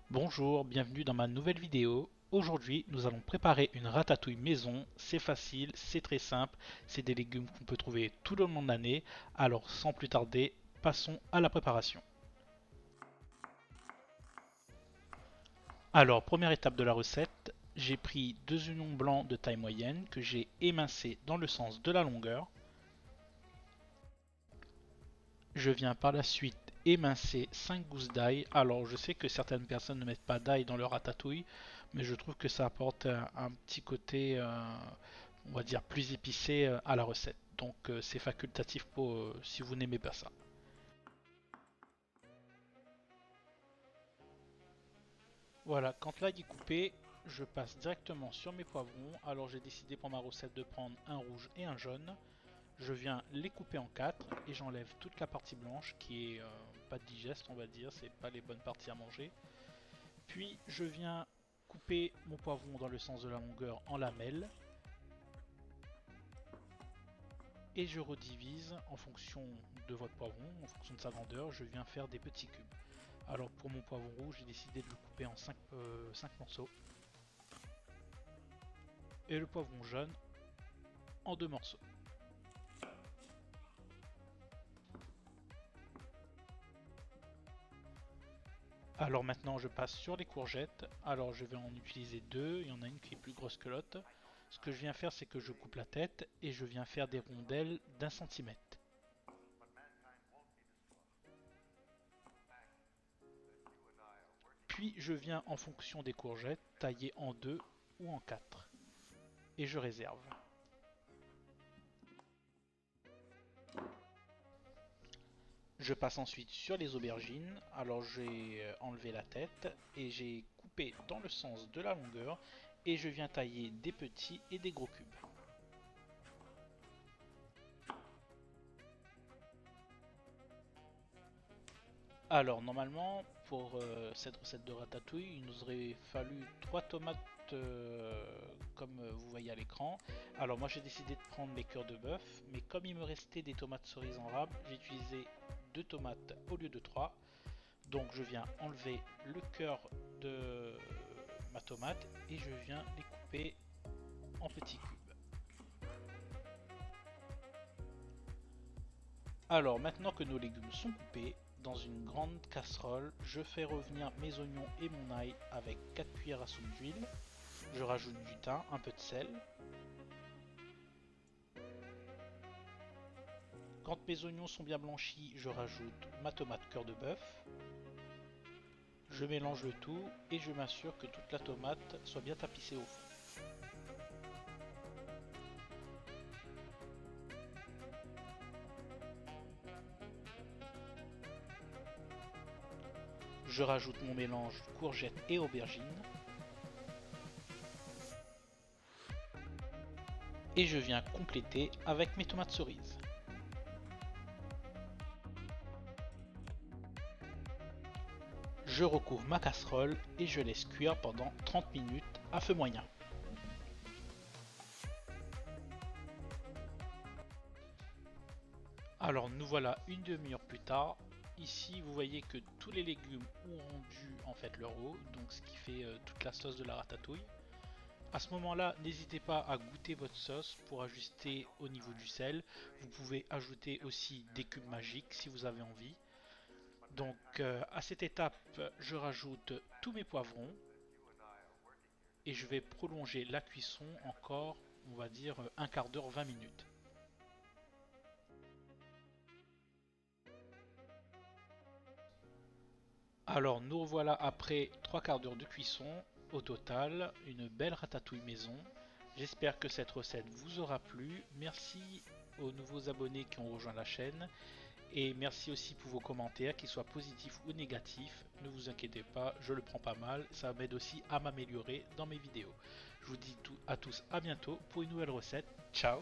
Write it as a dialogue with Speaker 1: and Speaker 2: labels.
Speaker 1: Bonjour, bienvenue dans ma nouvelle vidéo. Aujourd'hui, nous allons préparer une ratatouille maison. C'est facile, c'est très simple, c'est des légumes qu'on peut trouver tout le long de l'année. Alors, sans plus tarder, passons à la préparation. Alors, première étape de la recette, j'ai pris deux oignons blancs de taille moyenne que j'ai émincés dans le sens de la longueur. Je viens par la suite émincer 5 gousses d'ail. Alors je sais que certaines personnes ne mettent pas d'ail dans leur ratatouille, mais je trouve que ça apporte un petit côté, on va dire, plus épicé à la recette. Donc c'est facultatif pour si vous n'aimez pas ça. Voilà, quand l'ail est coupé, je passe directement sur mes poivrons. Alors j'ai décidé pour ma recette de prendre un rouge et un jaune. Je viens les couper en quatre et j'enlève toute la partie blanche qui est pas digeste, on va dire, c'est pas les bonnes parties à manger. Puis je viens couper mon poivron dans le sens de la longueur en lamelles et je redivise en fonction de votre poivron, en fonction de sa grandeur, je viens faire des petits cubes. Alors pour mon poivron rouge, j'ai décidé de le couper en 5 morceaux et le poivron jaune en 2 morceaux. Alors maintenant je passe sur les courgettes. Alors je vais en utiliser deux, il y en a une qui est plus grosse que l'autre. Ce que je viens faire, c'est que je coupe la tête et je viens faire des rondelles d'1 centimètre. Puis je viens en fonction des courgettes tailler en deux ou en quatre et je réserve. Je passe ensuite sur les aubergines. Alors j'ai enlevé la tête et j'ai coupé dans le sens de la longueur et je viens tailler des petits et des gros cubes. Alors normalement pour cette recette de ratatouille il nous aurait fallu 3 tomates comme vous voyez à l'écran. Alors moi j'ai décidé de prendre mes cœurs de bœuf, mais comme il me restait des tomates cerises en rab, j'ai utilisé 2 tomates au lieu de 3. Donc je viens enlever le cœur de ma tomate et je viens les couper en petits cubes. Alors maintenant que nos légumes sont coupés, dans une grande casserole, je fais revenir mes oignons et mon ail avec 4 cuillères à soupe d'huile. Je rajoute du thym, un peu de sel. Quand mes oignons sont bien blanchis, je rajoute ma tomate cœur de bœuf. Je mélange le tout et je m'assure que toute la tomate soit bien tapissée au fond. Je rajoute mon mélange courgettes et aubergines. Et je viens compléter avec mes tomates cerises. Je recouvre ma casserole et je laisse cuire pendant 30 minutes à feu moyen. Alors nous voilà une demi-heure plus tard. Ici vous voyez que tous les légumes ont rendu en fait leur eau, donc ce qui fait toute la sauce de la ratatouille. À ce moment-là, n'hésitez pas à goûter votre sauce pour ajuster au niveau du sel. Vous pouvez ajouter aussi des cubes magiques si vous avez envie. Donc à cette étape, je rajoute tous mes poivrons et je vais prolonger la cuisson encore, on va dire un quart d'heure, 20 minutes. Alors nous revoilà après 3 quarts d'heure de cuisson. Au total, une belle ratatouille maison. J'espère que cette recette vous aura plu. Merci aux nouveaux abonnés qui ont rejoint la chaîne. Et merci aussi pour vos commentaires, qu'ils soient positifs ou négatifs. Ne vous inquiétez pas, je le prends pas mal. Ça m'aide aussi à m'améliorer dans mes vidéos. Je vous dis à tous à bientôt pour une nouvelle recette. Ciao!